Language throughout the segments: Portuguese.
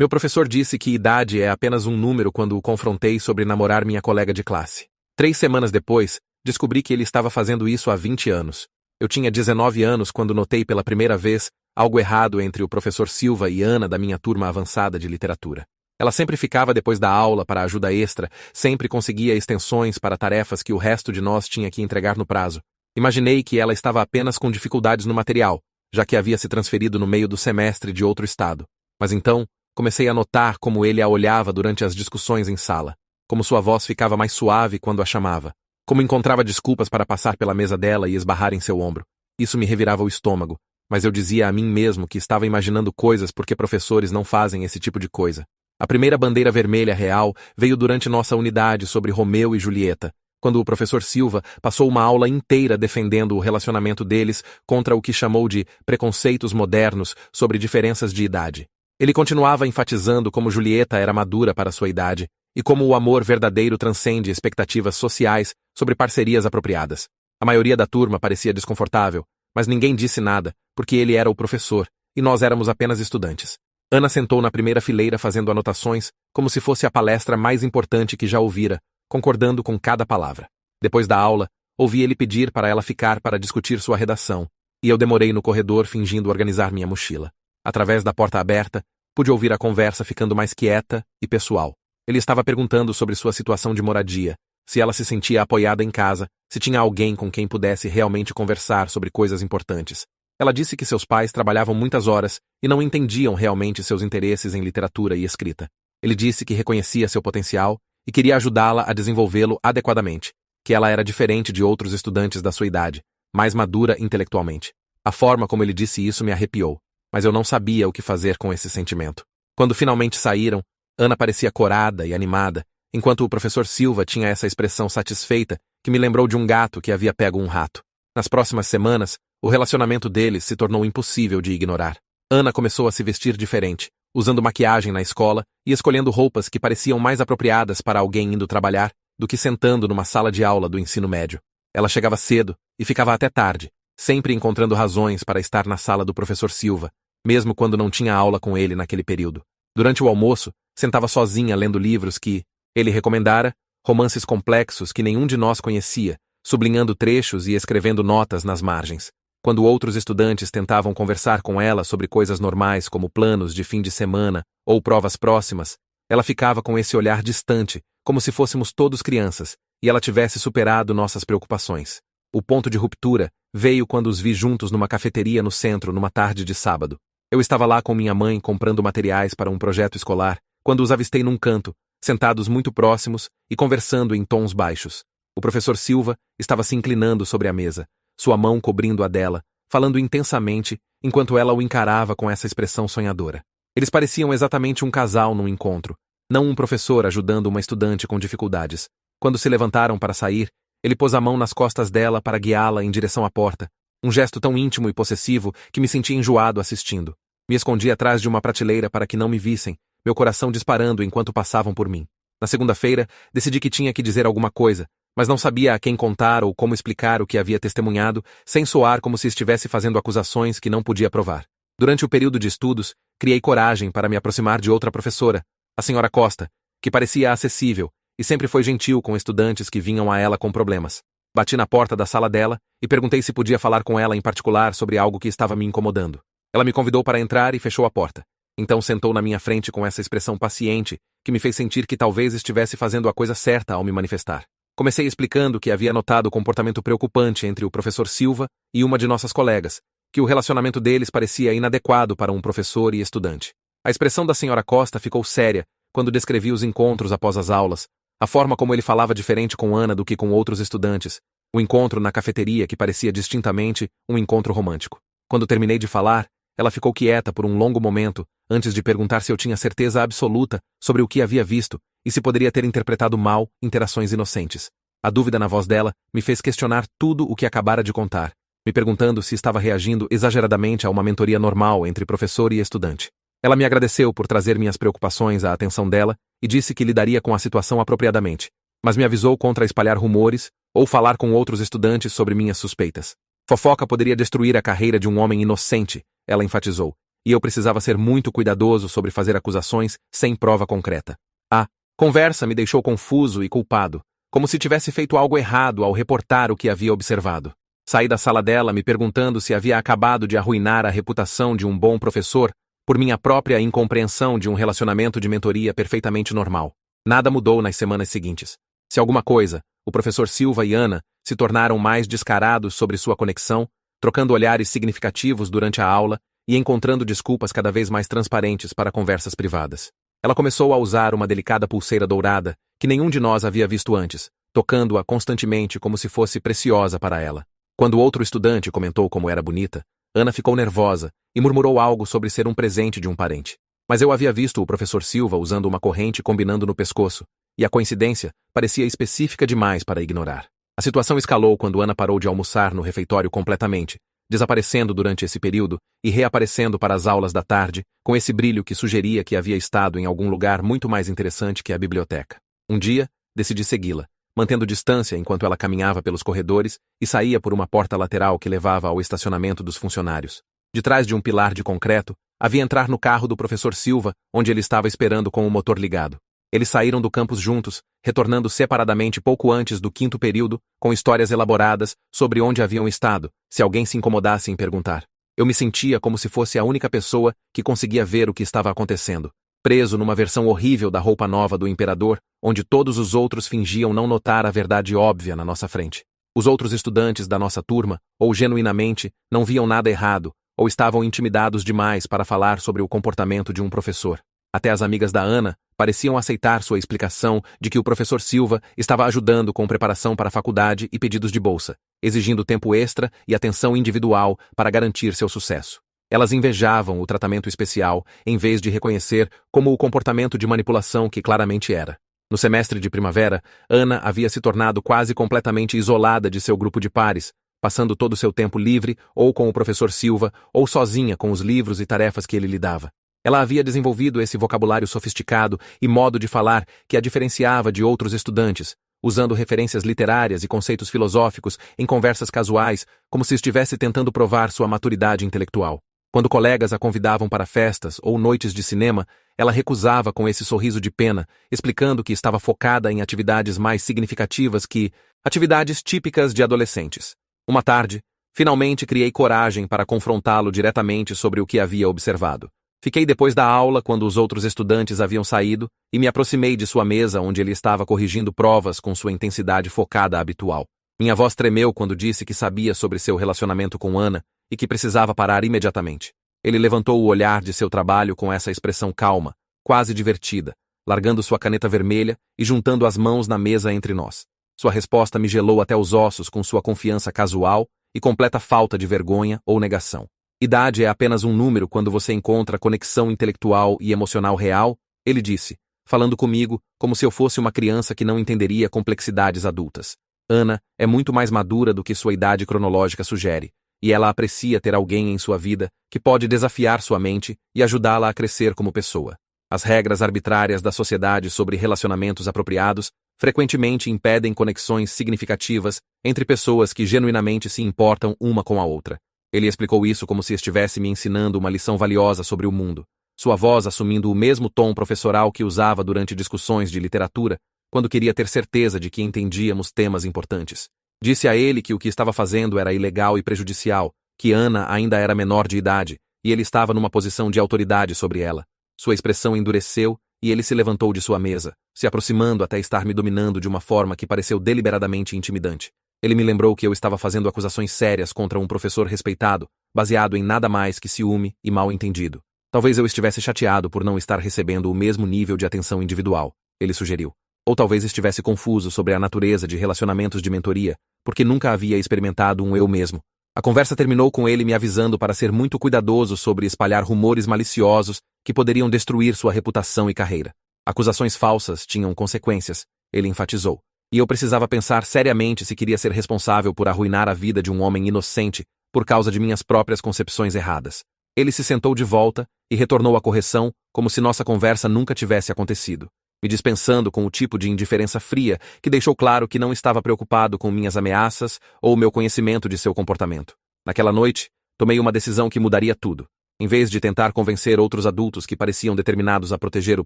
Meu professor disse que idade é apenas um número quando o confrontei sobre namorar minha colega de classe. 3 semanas depois, descobri que ele estava fazendo isso há 20 anos. Eu tinha 19 anos quando notei pela primeira vez algo errado entre o professor Silva e Ana da minha turma avançada de literatura. Ela sempre ficava depois da aula para ajuda extra, sempre conseguia extensões para tarefas que o resto de nós tinha que entregar no prazo. Imaginei que ela estava apenas com dificuldades no material, já que havia se transferido no meio do semestre de outro estado. Mas então, comecei a notar como ele a olhava durante as discussões em sala, como sua voz ficava mais suave quando a chamava, como encontrava desculpas para passar pela mesa dela e esbarrar em seu ombro. Isso me revirava o estômago, mas eu dizia a mim mesmo que estava imaginando coisas porque professores não fazem esse tipo de coisa. A primeira bandeira vermelha real veio durante nossa unidade sobre Romeu e Julieta, quando o professor Silva passou uma aula inteira defendendo o relacionamento deles contra o que chamou de preconceitos modernos sobre diferenças de idade. Ele continuava enfatizando como Julieta era madura para sua idade e como o amor verdadeiro transcende expectativas sociais sobre parcerias apropriadas. A maioria da turma parecia desconfortável, mas ninguém disse nada, porque ele era o professor e nós éramos apenas estudantes. Ana sentou na primeira fileira fazendo anotações, como se fosse a palestra mais importante que já ouvira, concordando com cada palavra. Depois da aula, ouvi ele pedir para ela ficar para discutir sua redação, e eu demorei no corredor fingindo organizar minha mochila. Através da porta aberta, pude ouvir a conversa ficando mais quieta e pessoal. Ele estava perguntando sobre sua situação de moradia, se ela se sentia apoiada em casa, se tinha alguém com quem pudesse realmente conversar sobre coisas importantes. Ela disse que seus pais trabalhavam muitas horas e não entendiam realmente seus interesses em literatura e escrita. Ele disse que reconhecia seu potencial e queria ajudá-la a desenvolvê-lo adequadamente, que ela era diferente de outros estudantes da sua idade, mais madura intelectualmente. A forma como ele disse isso me arrepiou, mas eu não sabia o que fazer com esse sentimento. Quando finalmente saíram, Ana parecia corada e animada, enquanto o professor Silva tinha essa expressão satisfeita que me lembrou de um gato que havia pego um rato. Nas próximas semanas, o relacionamento deles se tornou impossível de ignorar. Ana começou a se vestir diferente, usando maquiagem na escola e escolhendo roupas que pareciam mais apropriadas para alguém indo trabalhar do que sentando numa sala de aula do ensino médio. Ela chegava cedo e ficava até tarde, sempre encontrando razões para estar na sala do professor Silva, mesmo quando não tinha aula com ele naquele período. Durante o almoço, sentava sozinha lendo livros que ele recomendara, romances complexos que nenhum de nós conhecia, sublinhando trechos e escrevendo notas nas margens. Quando outros estudantes tentavam conversar com ela sobre coisas normais como planos de fim de semana ou provas próximas, ela ficava com esse olhar distante, como se fôssemos todos crianças, e ela tivesse superado nossas preocupações. O ponto de ruptura veio quando os vi juntos numa cafeteria no centro numa tarde de sábado. Eu estava lá com minha mãe comprando materiais para um projeto escolar, quando os avistei num canto, sentados muito próximos e conversando em tons baixos. O professor Silva estava se inclinando sobre a mesa, sua mão cobrindo a dela, falando intensamente, enquanto ela o encarava com essa expressão sonhadora. Eles pareciam exatamente um casal num encontro, não um professor ajudando uma estudante com dificuldades. Quando se levantaram para sair, ele pôs a mão nas costas dela para guiá-la em direção à porta, um gesto tão íntimo e possessivo que me senti enjoado assistindo. Me escondi atrás de uma prateleira para que não me vissem, meu coração disparando enquanto passavam por mim. Na segunda-feira, decidi que tinha que dizer alguma coisa, mas não sabia a quem contar ou como explicar o que havia testemunhado, sem soar como se estivesse fazendo acusações que não podia provar. Durante o período de estudos, criei coragem para me aproximar de outra professora, a senhora Costa, que parecia acessível e sempre foi gentil com estudantes que vinham a ela com problemas. Bati na porta da sala dela e perguntei se podia falar com ela em particular sobre algo que estava me incomodando. Ela me convidou para entrar e fechou a porta. Então sentou na minha frente com essa expressão paciente que me fez sentir que talvez estivesse fazendo a coisa certa ao me manifestar. Comecei explicando que havia notado o comportamento preocupante entre o professor Silva e uma de nossas colegas, que o relacionamento deles parecia inadequado para um professor e estudante. A expressão da senhora Costa ficou séria quando descrevi os encontros após as aulas, a forma como ele falava diferente com Ana do que com outros estudantes, o encontro na cafeteria que parecia distintamente um encontro romântico. Quando terminei de falar, ela ficou quieta por um longo momento, antes de perguntar se eu tinha certeza absoluta sobre o que havia visto e se poderia ter interpretado mal interações inocentes. A dúvida na voz dela me fez questionar tudo o que acabara de contar, me perguntando se estava reagindo exageradamente a uma mentoria normal entre professor e estudante. Ela me agradeceu por trazer minhas preocupações à atenção dela e disse que lidaria com a situação apropriadamente, mas me avisou contra espalhar rumores ou falar com outros estudantes sobre minhas suspeitas. Fofoca poderia destruir a carreira de um homem inocente, ela enfatizou, e eu precisava ser muito cuidadoso sobre fazer acusações sem prova concreta. A conversa me deixou confuso e culpado, como se tivesse feito algo errado ao reportar o que havia observado. Saí da sala dela me perguntando se havia acabado de arruinar a reputação de um bom professor por minha própria incompreensão de um relacionamento de mentoria perfeitamente normal. Nada mudou nas semanas seguintes. Se alguma coisa, o professor Silva e Ana se tornaram mais descarados sobre sua conexão, trocando olhares significativos durante a aula e encontrando desculpas cada vez mais transparentes para conversas privadas. Ela começou a usar uma delicada pulseira dourada que nenhum de nós havia visto antes, tocando-a constantemente como se fosse preciosa para ela. Quando outro estudante comentou como era bonita, Ana ficou nervosa e murmurou algo sobre ser um presente de um parente. Mas eu havia visto o professor Silva usando uma corrente combinando no pescoço, e a coincidência parecia específica demais para ignorar. A situação escalou quando Ana parou de almoçar no refeitório completamente, desaparecendo durante esse período e reaparecendo para as aulas da tarde, com esse brilho que sugeria que havia estado em algum lugar muito mais interessante que a biblioteca. Um dia, decidi segui-la, mantendo distância enquanto ela caminhava pelos corredores e saía por uma porta lateral que levava ao estacionamento dos funcionários. De trás de um pilar de concreto, havia entrar no carro do professor Silva, onde ele estava esperando com o motor ligado. Eles saíram do campus juntos, retornando separadamente pouco antes do 5º período, com histórias elaboradas sobre onde haviam estado, se alguém se incomodasse em perguntar. Eu me sentia como se fosse a única pessoa que conseguia ver o que estava acontecendo, preso numa versão horrível da roupa nova do imperador, onde todos os outros fingiam não notar a verdade óbvia na nossa frente. Os outros estudantes da nossa turma, ou genuinamente, não viam nada errado, ou estavam intimidados demais para falar sobre o comportamento de um professor. Até as amigas da Ana pareciam aceitar sua explicação de que o professor Silva estava ajudando com preparação para a faculdade e pedidos de bolsa, exigindo tempo extra e atenção individual para garantir seu sucesso. Elas invejavam o tratamento especial, em vez de reconhecer como o comportamento de manipulação que claramente era. No semestre de primavera, Ana havia se tornado quase completamente isolada de seu grupo de pares, passando todo o seu tempo livre ou com o professor Silva ou sozinha com os livros e tarefas que ele lhe dava. Ela havia desenvolvido esse vocabulário sofisticado e modo de falar que a diferenciava de outros estudantes, usando referências literárias e conceitos filosóficos em conversas casuais, como se estivesse tentando provar sua maturidade intelectual. Quando colegas a convidavam para festas ou noites de cinema, ela recusava com esse sorriso de pena, explicando que estava focada em atividades mais significativas que atividades típicas de adolescentes. Uma tarde, finalmente criei coragem para confrontá-lo diretamente sobre o que havia observado. Fiquei depois da aula quando os outros estudantes haviam saído e me aproximei de sua mesa onde ele estava corrigindo provas com sua intensidade focada habitual. Minha voz tremeu quando disse que sabia sobre seu relacionamento com Ana e que precisava parar imediatamente. Ele levantou o olhar de seu trabalho com essa expressão calma, quase divertida, largando sua caneta vermelha e juntando as mãos na mesa entre nós. Sua resposta me gelou até os ossos com sua confiança casual e completa falta de vergonha ou negação. Idade é apenas um número quando você encontra conexão intelectual e emocional real, ele disse, falando comigo como se eu fosse uma criança que não entenderia complexidades adultas. Ana é muito mais madura do que sua idade cronológica sugere, e ela aprecia ter alguém em sua vida que pode desafiar sua mente e ajudá-la a crescer como pessoa. As regras arbitrárias da sociedade sobre relacionamentos apropriados frequentemente impedem conexões significativas entre pessoas que genuinamente se importam uma com a outra. Ele explicou isso como se estivesse me ensinando uma lição valiosa sobre o mundo, sua voz assumindo o mesmo tom professoral que usava durante discussões de literatura, quando queria ter certeza de que entendíamos temas importantes. Disse a ele que o que estava fazendo era ilegal e prejudicial, que Ana ainda era menor de idade, e ele estava numa posição de autoridade sobre ela. Sua expressão endureceu e ele se levantou de sua mesa, se aproximando até estar me dominando de uma forma que pareceu deliberadamente intimidante. Ele me lembrou que eu estava fazendo acusações sérias contra um professor respeitado, baseado em nada mais que ciúme e mal-entendido. Talvez eu estivesse chateado por não estar recebendo o mesmo nível de atenção individual, ele sugeriu. Ou talvez estivesse confuso sobre a natureza de relacionamentos de mentoria, porque nunca havia experimentado um eu mesmo. A conversa terminou com ele me avisando para ser muito cuidadoso sobre espalhar rumores maliciosos que poderiam destruir sua reputação e carreira. Acusações falsas tinham consequências, ele enfatizou. E eu precisava pensar seriamente se queria ser responsável por arruinar a vida de um homem inocente por causa de minhas próprias concepções erradas. Ele se sentou de volta e retornou à correção como se nossa conversa nunca tivesse acontecido, me dispensando com o tipo de indiferença fria que deixou claro que não estava preocupado com minhas ameaças ou meu conhecimento de seu comportamento. Naquela noite, tomei uma decisão que mudaria tudo. Em vez de tentar convencer outros adultos que pareciam determinados a proteger o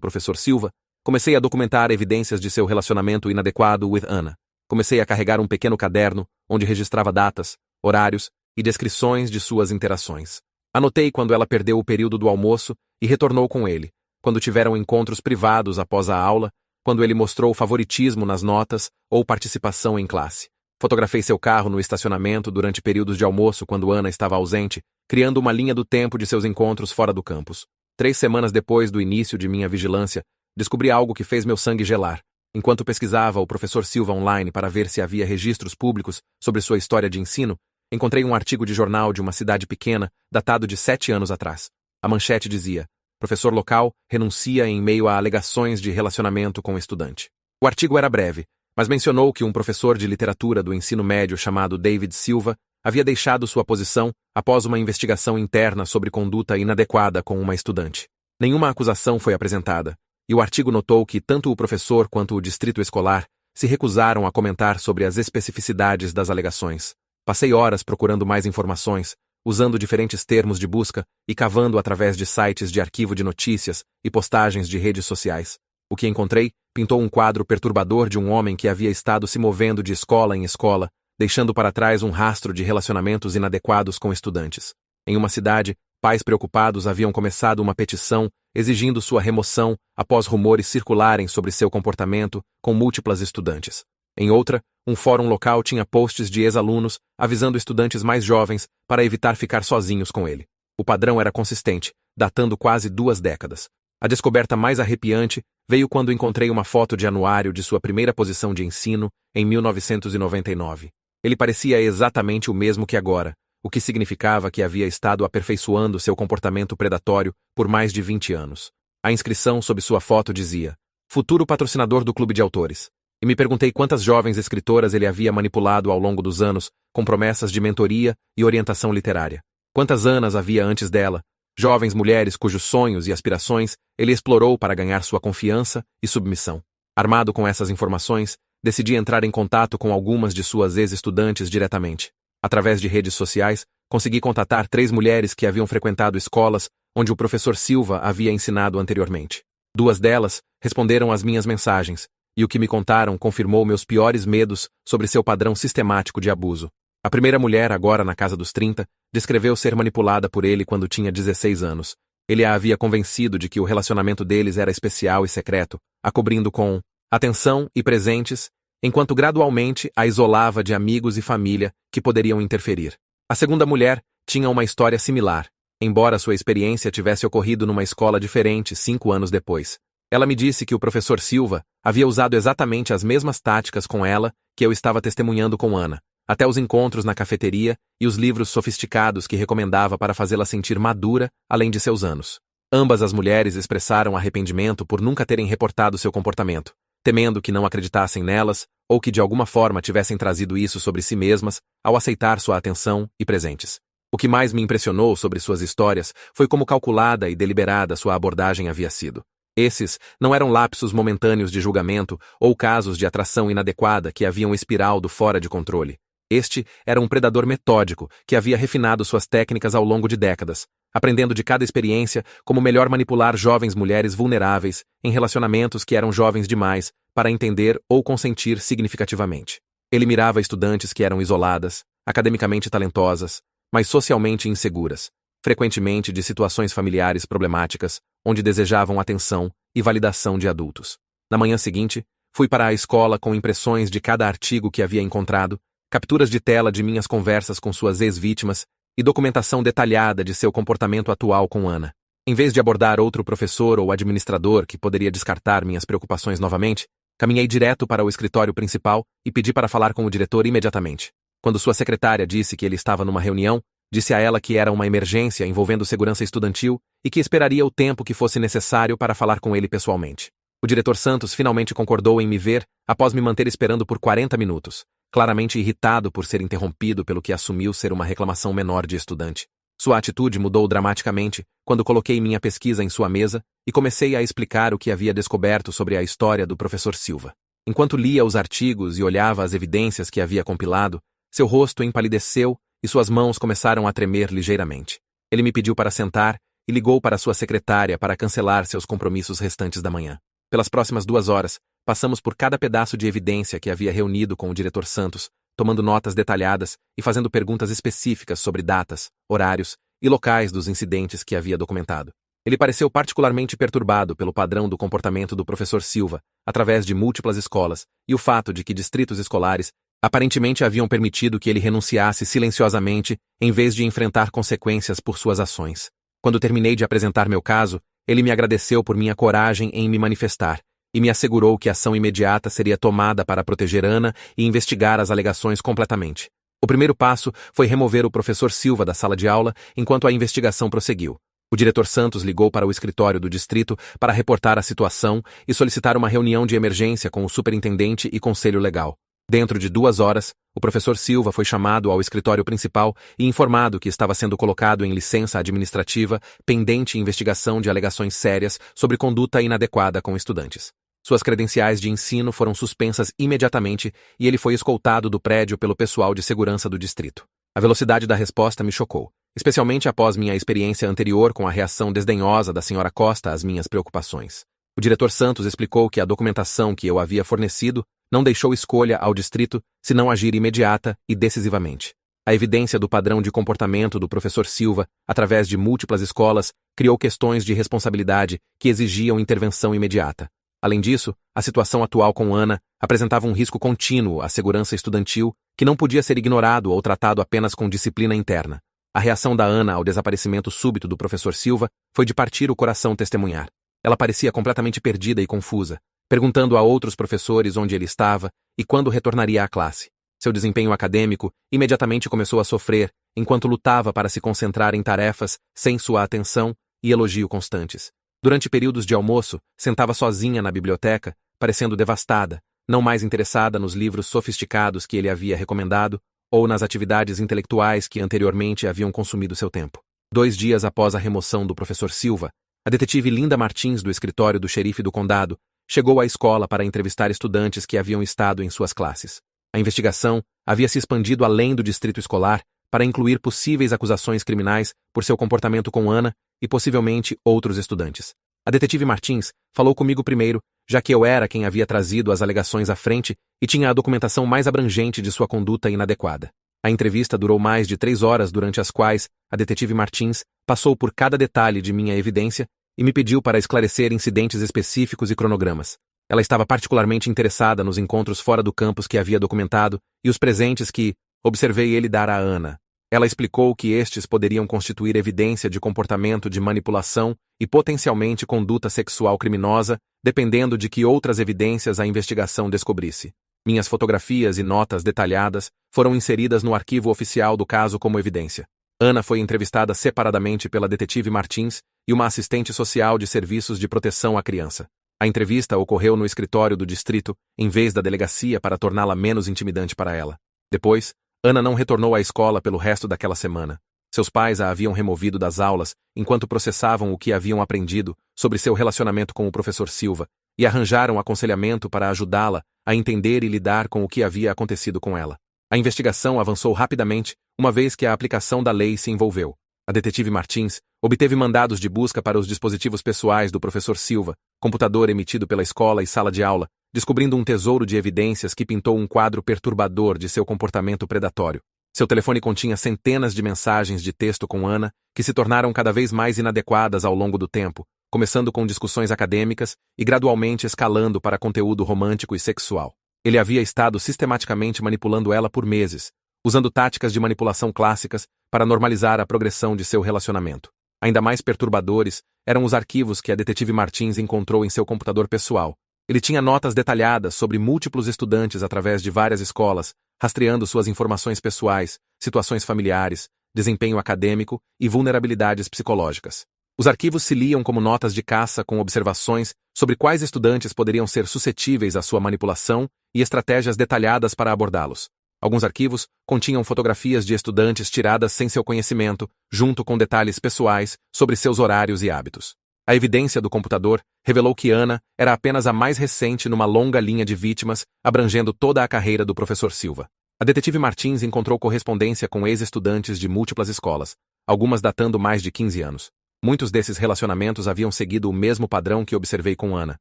professor Silva, comecei a documentar evidências de seu relacionamento inadequado with Ana. Comecei a carregar um pequeno caderno, onde registrava datas, horários e descrições de suas interações. Anotei quando ela perdeu o período do almoço e retornou com ele, quando tiveram encontros privados após a aula, quando ele mostrou favoritismo nas notas ou participação em classe. Fotografei seu carro no estacionamento durante períodos de almoço quando Ana estava ausente, criando uma linha do tempo de seus encontros fora do campus. 3 semanas depois do início de minha vigilância, descobri algo que fez meu sangue gelar. Enquanto pesquisava o professor Silva online para ver se havia registros públicos sobre sua história de ensino, encontrei um artigo de jornal de uma cidade pequena, datado de 7 anos atrás. A manchete dizia: professor local renuncia em meio a alegações de relacionamento com estudante. O artigo era breve, mas mencionou que um professor de literatura do ensino médio chamado David Silva havia deixado sua posição após uma investigação interna sobre conduta inadequada com uma estudante. Nenhuma acusação foi apresentada, e o artigo notou que tanto o professor quanto o distrito escolar se recusaram a comentar sobre as especificidades das alegações. Passei horas procurando mais informações, usando diferentes termos de busca e cavando através de sites de arquivo de notícias e postagens de redes sociais. O que encontrei pintou um quadro perturbador de um homem que havia estado se movendo de escola em escola, deixando para trás um rastro de relacionamentos inadequados com estudantes. Em uma cidade, pais preocupados haviam começado uma petição exigindo sua remoção após rumores circularem sobre seu comportamento com múltiplas estudantes. Em outra, um fórum local tinha posts de ex-alunos avisando estudantes mais jovens para evitar ficar sozinhos com ele. O padrão era consistente, datando quase 2 décadas. A descoberta mais arrepiante veio quando encontrei uma foto de anuário de sua primeira posição de ensino em 1999. Ele parecia exatamente o mesmo que agora, o que significava que havia estado aperfeiçoando seu comportamento predatório por mais de 20 anos. A inscrição sob sua foto dizia: futuro patrocinador do clube de autores. E me perguntei quantas jovens escritoras ele havia manipulado ao longo dos anos com promessas de mentoria e orientação literária. Quantas Anas havia antes dela, jovens mulheres cujos sonhos e aspirações ele explorou para ganhar sua confiança e submissão. Armado com essas informações, decidi entrar em contato com algumas de suas ex-estudantes diretamente. Através de redes sociais, consegui contatar 3 mulheres que haviam frequentado escolas onde o professor Silva havia ensinado anteriormente. 2 delas responderam às minhas mensagens, e o que me contaram confirmou meus piores medos sobre seu padrão sistemático de abuso. A primeira mulher, agora na casa dos 30, descreveu ser manipulada por ele quando tinha 16 anos. Ele a havia convencido de que o relacionamento deles era especial e secreto, a cobrindo com atenção e presentes, enquanto gradualmente a isolava de amigos e família que poderiam interferir. A segunda mulher tinha uma história similar, embora sua experiência tivesse ocorrido numa escola diferente 5 anos depois. Ela me disse que o professor Silva havia usado exatamente as mesmas táticas com ela que eu estava testemunhando com Ana, até os encontros na cafeteria e os livros sofisticados que recomendava para fazê-la sentir madura além de seus anos. Ambas as mulheres expressaram arrependimento por nunca terem reportado seu comportamento, temendo que não acreditassem nelas ou que de alguma forma tivessem trazido isso sobre si mesmas ao aceitar sua atenção e presentes. O que mais me impressionou sobre suas histórias foi como calculada e deliberada sua abordagem havia sido. Esses não eram lapsos momentâneos de julgamento ou casos de atração inadequada que haviam espiraldo fora de controle. Este era um predador metódico que havia refinado suas técnicas ao longo de décadas, aprendendo de cada experiência como melhor manipular jovens mulheres vulneráveis em relacionamentos que eram jovens demais para entender ou consentir significativamente. Ele mirava estudantes que eram isoladas, academicamente talentosas, mas socialmente inseguras, frequentemente de situações familiares problemáticas, onde desejavam atenção e validação de adultos. Na manhã seguinte, fui para a escola com impressões de cada artigo que havia encontrado, capturas de tela de minhas conversas com suas ex-vítimas e documentação detalhada de seu comportamento atual com Ana. Em vez de abordar outro professor ou administrador que poderia descartar minhas preocupações novamente, caminhei direto para o escritório principal e pedi para falar com o diretor imediatamente. Quando sua secretária disse que ele estava numa reunião, disse a ela que era uma emergência envolvendo segurança estudantil e que esperaria o tempo que fosse necessário para falar com ele pessoalmente. O diretor Santos finalmente concordou em me ver após me manter esperando por 40 minutos, claramente irritado por ser interrompido pelo que assumiu ser uma reclamação menor de estudante. Sua atitude mudou dramaticamente quando coloquei minha pesquisa em sua mesa e comecei a explicar o que havia descoberto sobre a história do professor Silva. Enquanto lia os artigos e olhava as evidências que havia compilado, seu rosto empalideceu e suas mãos começaram a tremer ligeiramente. Ele me pediu para sentar e ligou para sua secretária para cancelar seus compromissos restantes da manhã. Pelas próximas 2 horas, passamos por cada pedaço de evidência que havia reunido com o diretor Santos, tomando notas detalhadas e fazendo perguntas específicas sobre datas, horários e locais dos incidentes que havia documentado. Ele pareceu particularmente perturbado pelo padrão do comportamento do professor Silva, através de múltiplas escolas, e o fato de que distritos escolares aparentemente haviam permitido que ele renunciasse silenciosamente em vez de enfrentar consequências por suas ações. Quando terminei de apresentar meu caso, ele me agradeceu por minha coragem em me manifestar e me assegurou que ação imediata seria tomada para proteger Ana e investigar as alegações completamente. O primeiro passo foi remover o professor Silva da sala de aula enquanto a investigação prosseguiu. O diretor Santos ligou para o escritório do distrito para reportar a situação e solicitar uma reunião de emergência com o superintendente e conselho legal. Dentro de 2 horas, o professor Silva foi chamado ao escritório principal e informado que estava sendo colocado em licença administrativa pendente investigação de alegações sérias sobre conduta inadequada com estudantes. Suas credenciais de ensino foram suspensas imediatamente e ele foi escoltado do prédio pelo pessoal de segurança do distrito. A velocidade da resposta me chocou, especialmente após minha experiência anterior com a reação desdenhosa da senhora Costa às minhas preocupações. O diretor Santos explicou que a documentação que eu havia fornecido não deixou escolha ao distrito senão agir imediata e decisivamente. A evidência do padrão de comportamento do professor Silva, através de múltiplas escolas, criou questões de responsabilidade que exigiam intervenção imediata. Além disso, a situação atual com Ana apresentava um risco contínuo à segurança estudantil que não podia ser ignorado ou tratado apenas com disciplina interna. A reação da Ana ao desaparecimento súbito do professor Silva foi de partir o coração testemunhar. Ela parecia completamente perdida e confusa, perguntando a outros professores onde ele estava e quando retornaria à classe. Seu desempenho acadêmico imediatamente começou a sofrer, enquanto lutava para se concentrar em tarefas sem sua atenção e elogio constantes. Durante períodos de almoço, sentava sozinha na biblioteca, parecendo devastada, não mais interessada nos livros sofisticados que ele havia recomendado ou nas atividades intelectuais que anteriormente haviam consumido seu tempo. 2 dias após a remoção do professor Silva, a detetive Linda Martins, do escritório do xerife do condado, chegou à escola para entrevistar estudantes que haviam estado em suas classes. A investigação havia se expandido além do distrito escolar para incluir possíveis acusações criminais por seu comportamento com Ana e possivelmente outros estudantes. A detetive Martins falou comigo primeiro, já que eu era quem havia trazido as alegações à frente e tinha a documentação mais abrangente de sua conduta inadequada. A entrevista durou mais de 3 horas, durante as quais a detetive Martins passou por cada detalhe de minha evidência e me pediu para esclarecer incidentes específicos e cronogramas. Ela estava particularmente interessada nos encontros fora do campus que havia documentado e os presentes que observei ele dar a Ana. Ela explicou que estes poderiam constituir evidência de comportamento de manipulação e potencialmente conduta sexual criminosa, dependendo de que outras evidências a investigação descobrisse. Minhas fotografias e notas detalhadas foram inseridas no arquivo oficial do caso como evidência. Ana foi entrevistada separadamente pela detetive Martins e uma assistente social de serviços de proteção à criança. A entrevista ocorreu no escritório do distrito, em vez da delegacia, para torná-la menos intimidante para ela. Depois, Ana não retornou à escola pelo resto daquela semana. Seus pais a haviam removido das aulas enquanto processavam o que haviam aprendido sobre seu relacionamento com o professor Silva e arranjaram aconselhamento para ajudá-la a entender e lidar com o que havia acontecido com ela. A investigação avançou rapidamente, uma vez que a aplicação da lei se envolveu. A detetive Martins obteve mandados de busca para os dispositivos pessoais do professor Silva, computador emitido pela escola e sala de aula, descobrindo um tesouro de evidências que pintou um quadro perturbador de seu comportamento predatório. Seu telefone continha centenas de mensagens de texto com Ana, que se tornaram cada vez mais inadequadas ao longo do tempo, começando com discussões acadêmicas e gradualmente escalando para conteúdo romântico e sexual. Ele havia estado sistematicamente manipulando ela por meses, usando táticas de manipulação clássicas para normalizar a progressão de seu relacionamento. Ainda mais perturbadores eram os arquivos que a detetive Martins encontrou em seu computador pessoal. Ele tinha notas detalhadas sobre múltiplos estudantes através de várias escolas, rastreando suas informações pessoais, situações familiares, desempenho acadêmico e vulnerabilidades psicológicas. Os arquivos se liam como notas de caça com observações sobre quais estudantes poderiam ser suscetíveis à sua manipulação e estratégias detalhadas para abordá-los. Alguns arquivos continham fotografias de estudantes tiradas sem seu conhecimento, junto com detalhes pessoais sobre seus horários e hábitos. A evidência do computador revelou que Ana era apenas a mais recente numa longa linha de vítimas, abrangendo toda a carreira do professor Silva. A detetive Martins encontrou correspondência com ex-estudantes de múltiplas escolas, algumas datando mais de 15 anos. Muitos desses relacionamentos haviam seguido o mesmo padrão que observei com Ana,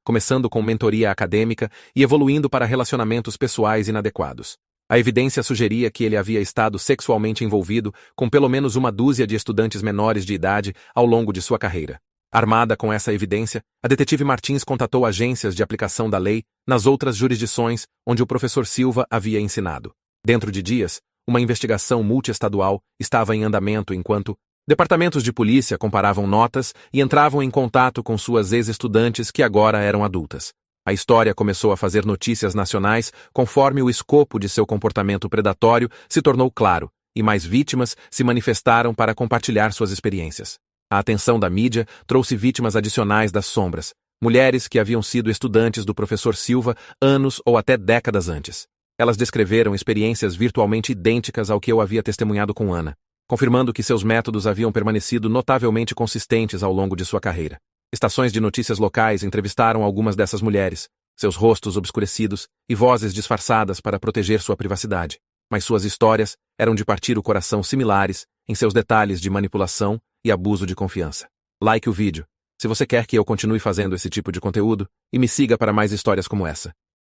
começando com mentoria acadêmica e evoluindo para relacionamentos pessoais inadequados. A evidência sugeria que ele havia estado sexualmente envolvido com pelo menos uma dúzia de estudantes menores de idade ao longo de sua carreira. Armada com essa evidência, a detetive Martins contatou agências de aplicação da lei nas outras jurisdições onde o professor Silva havia ensinado. Dentro de dias, uma investigação multiestadual estava em andamento enquanto departamentos de polícia comparavam notas e entravam em contato com suas ex-estudantes que agora eram adultas. A história começou a fazer notícias nacionais conforme o escopo de seu comportamento predatório se tornou claro, e mais vítimas se manifestaram para compartilhar suas experiências. A atenção da mídia trouxe vítimas adicionais das sombras, mulheres que haviam sido estudantes do professor Silva anos ou até décadas antes. Elas descreveram experiências virtualmente idênticas ao que eu havia testemunhado com Ana, confirmando que seus métodos haviam permanecido notavelmente consistentes ao longo de sua carreira. Estações de notícias locais entrevistaram algumas dessas mulheres, seus rostos obscurecidos e vozes disfarçadas para proteger sua privacidade. Mas suas histórias eram de partir o coração similares em seus detalhes de manipulação e abuso de confiança. Like o vídeo, se você quer que eu continue fazendo esse tipo de conteúdo, e me siga para mais histórias como essa.